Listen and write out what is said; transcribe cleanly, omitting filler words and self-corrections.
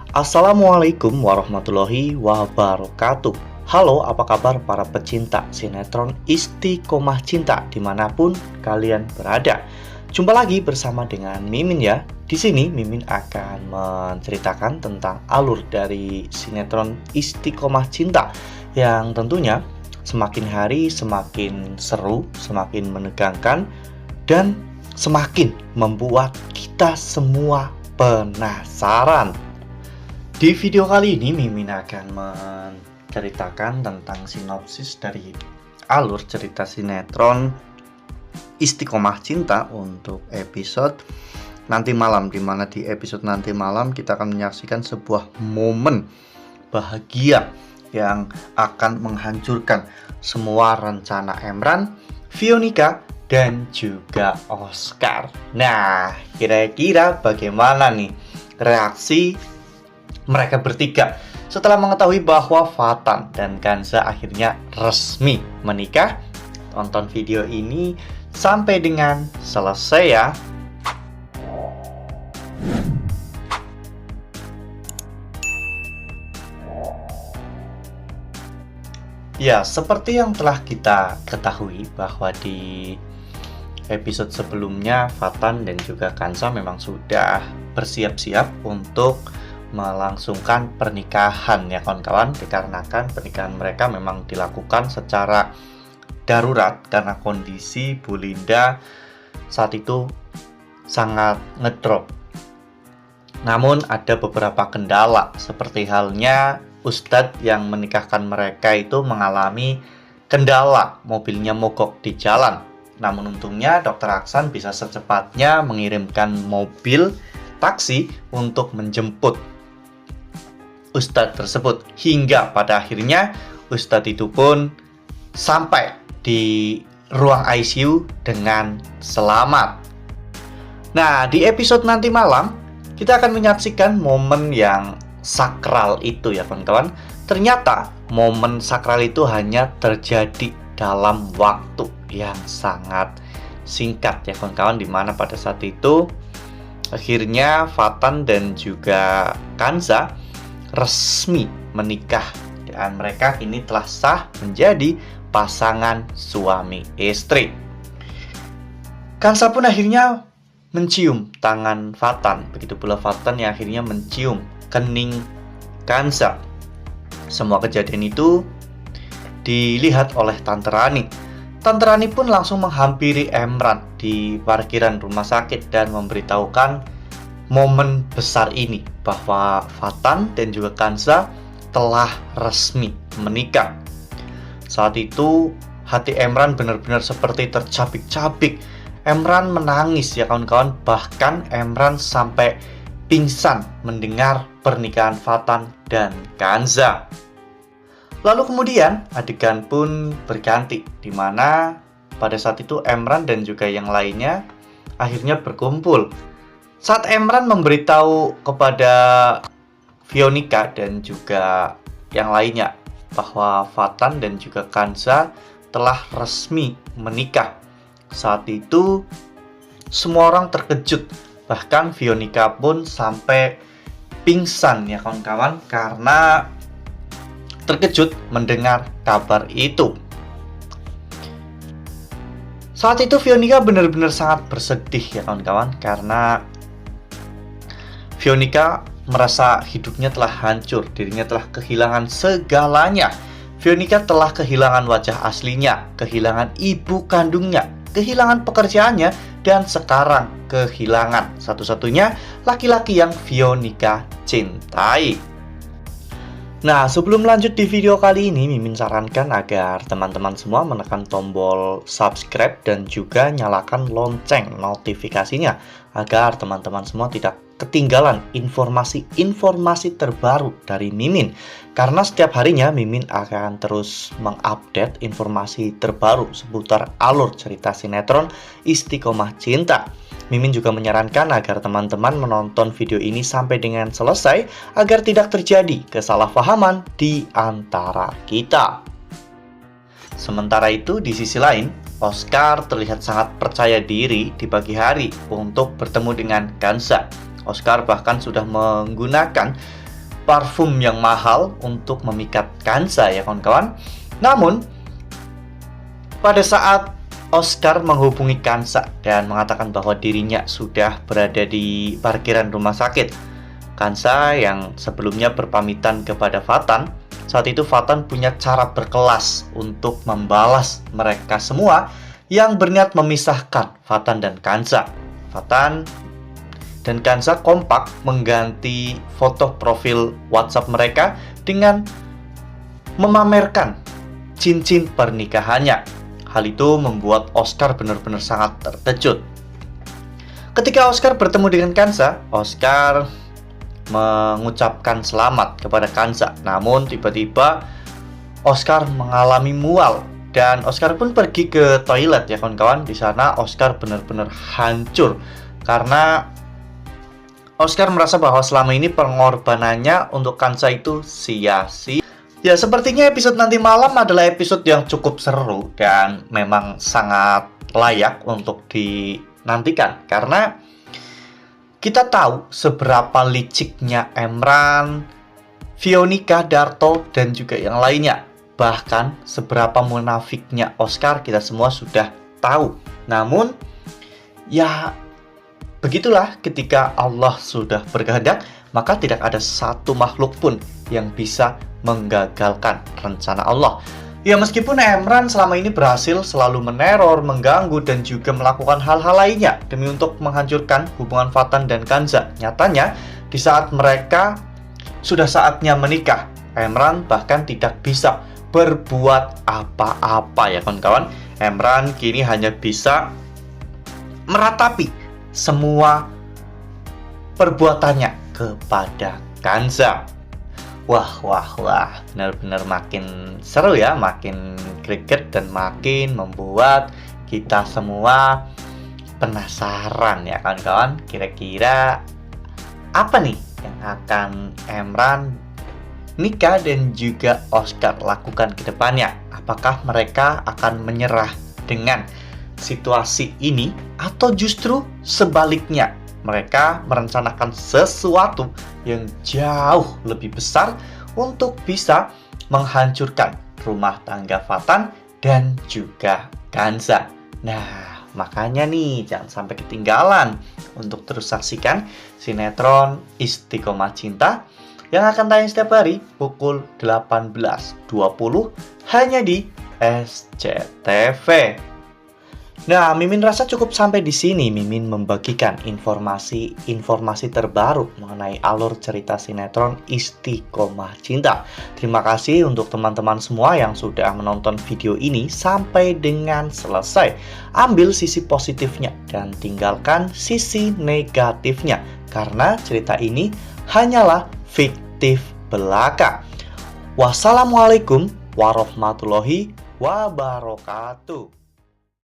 Assalamualaikum warahmatullahi wabarakatuh. Halo, apa kabar para pecinta sinetron Istiqomah Cinta dimanapun kalian berada? Jumpa lagi bersama dengan Mimin ya. Di sini Mimin akan menceritakan tentang alur dari sinetron Istiqomah Cinta yang tentunya semakin hari semakin seru, semakin menegangkan, dan semakin membuat kita semua penasaran. Di video kali ini Mimin akan menceritakan tentang sinopsis dari alur cerita sinetron Istiqomah Cinta untuk episode nanti malam, di mana di episode nanti malam kita akan menyaksikan sebuah momen bahagia yang akan menghancurkan semua rencana Emran, Veronica, dan juga Oscar. Nah, kira-kira bagaimana nih reaksi mereka bertiga setelah mengetahui bahwa Fatan dan Kanza akhirnya resmi menikah? Tonton video ini sampai dengan selesai ya. Ya, seperti yang telah kita ketahui bahwa di episode sebelumnya Fatan dan juga Kanza memang sudah bersiap-siap untuk melangsungkan pernikahan ya kawan-kawan, dikarenakan pernikahan mereka memang dilakukan secara darurat karena kondisi Bu Linda saat itu sangat ngedrop. Namun ada beberapa kendala, seperti halnya Ustadz yang menikahkan mereka itu mengalami kendala, mobilnya mogok di jalan. Namun untungnya Dr. Aksan bisa secepatnya mengirimkan mobil taksi untuk menjemput Ustadz tersebut, hingga pada akhirnya Ustadz itu pun sampai di ruang ICU dengan selamat. Nah, di episode nanti malam kita akan menyaksikan momen yang sakral itu ya kawan-kawan. Ternyata momen sakral itu hanya terjadi dalam waktu yang sangat singkat ya kawan-kawan, dimana pada saat itu akhirnya Fatan dan juga Kanza resmi menikah dan mereka kini telah sah menjadi pasangan suami istri. Kanza pun akhirnya mencium tangan Fatan, begitu pula Fatan yang akhirnya mencium kening Kanza. Semua kejadian itu dilihat oleh Tante Rani. Tante Rani pun langsung menghampiri Emran di parkiran rumah sakit dan memberitahukan momen besar ini bahwa Fatan dan juga Kanza telah resmi menikah. Saat itu hati Emran benar-benar seperti tercabik-cabik. Emran menangis ya kawan-kawan, bahkan Emran sampai pingsan mendengar pernikahan Fatan dan Kanza. Lalu kemudian adegan pun berganti, di mana pada saat itu Emran dan juga yang lainnya akhirnya berkumpul. Saat Emran memberitahu kepada Veronica dan juga yang lainnya bahwa Fatan dan juga Kanza telah resmi menikah, saat itu semua orang terkejut. Bahkan Veronica pun sampai pingsan ya kawan-kawan karena terkejut mendengar kabar itu. Saat itu Veronica benar-benar sangat bersedih ya kawan-kawan, karena Veronica merasa hidupnya telah hancur, dirinya telah kehilangan segalanya. Veronica telah kehilangan wajah aslinya, kehilangan ibu kandungnya, kehilangan pekerjaannya, dan sekarang kehilangan satu-satunya laki-laki yang Veronica cintai. Nah, sebelum lanjut di video kali ini, Mimin sarankan agar teman-teman semua menekan tombol subscribe dan juga nyalakan lonceng notifikasinya, agar teman-teman semua tidak ketinggalan informasi-informasi terbaru dari Mimin. Karena setiap harinya Mimin akan terus mengupdate informasi terbaru seputar alur cerita sinetron Istiqomah Cinta. Mimin juga menyarankan agar teman-teman menonton video ini sampai dengan selesai agar tidak terjadi kesalahpahaman di antara kita. Sementara itu, di sisi lain, Oscar terlihat sangat percaya diri di pagi hari untuk bertemu dengan Kanza. Oscar bahkan sudah menggunakan parfum yang mahal untuk memikat Kansa ya kawan-kawan. Namun pada saat Oscar menghubungi Kansa dan mengatakan bahwa dirinya sudah berada di parkiran rumah sakit, Kansa yang sebelumnya berpamitan kepada Fatan, saat itu Fatan punya cara berkelas untuk membalas mereka semua yang berniat memisahkan Fatan dan Kansa. Fatan dan Kansa kompak mengganti foto profil WhatsApp mereka dengan memamerkan cincin pernikahannya. Hal itu membuat Oscar benar-benar sangat terkejut. Ketika Oscar bertemu dengan Kansa, Oscar mengucapkan selamat kepada Kansa. Namun tiba-tiba Oscar mengalami mual dan Oscar pun pergi ke toilet ya kawan-kawan. Di sana Oscar benar-benar hancur karena Oscar merasa bahwa selama ini pengorbanannya untuk Kansa itu sia-sia. Ya, sepertinya episode nanti malam adalah episode yang cukup seru dan memang sangat layak untuk dinantikan. Karena kita tahu seberapa liciknya Emran, Veronica, Darto, dan juga yang lainnya. Bahkan seberapa munafiknya Oscar kita semua sudah tahu. Namun, ya begitulah ketika Allah sudah berkehendak, maka tidak ada satu makhluk pun yang bisa menggagalkan rencana Allah. Ya, meskipun Emran selama ini berhasil selalu meneror, mengganggu, dan juga melakukan hal-hal lainnya demi untuk menghancurkan hubungan Fatan dan Kansa. Nyatanya, di saat mereka sudah saatnya menikah, Emran bahkan tidak bisa berbuat apa-apa ya kawan-kawan. Emran kini hanya bisa meratapi semua perbuatannya kepada Kansa. Wah, benar-benar makin seru ya, makin greget dan makin membuat kita semua penasaran ya kawan-kawan. Kira-kira apa nih yang akan Emran, Nika, dan juga Oscar lakukan ke depannya? Apakah mereka akan menyerah dengan situasi ini atau justru sebaliknya? Mereka merencanakan sesuatu yang jauh lebih besar untuk bisa menghancurkan rumah tangga Fatan dan juga Kansa. Nah, makanya nih jangan sampai ketinggalan untuk terus saksikan sinetron Istiqomah Cinta yang akan tayang setiap hari pukul 18.20 hanya di SCTV. Nah, Mimin rasa cukup sampai di sini. Mimin membagikan informasi terbaru mengenai alur cerita sinetron Istiqomah Cinta. Terima kasih untuk teman-teman semua yang sudah menonton video ini sampai dengan selesai. Ambil sisi positifnya dan tinggalkan sisi negatifnya, karena cerita ini hanyalah fiktif belaka. Wassalamualaikum warahmatullahi wabarakatuh.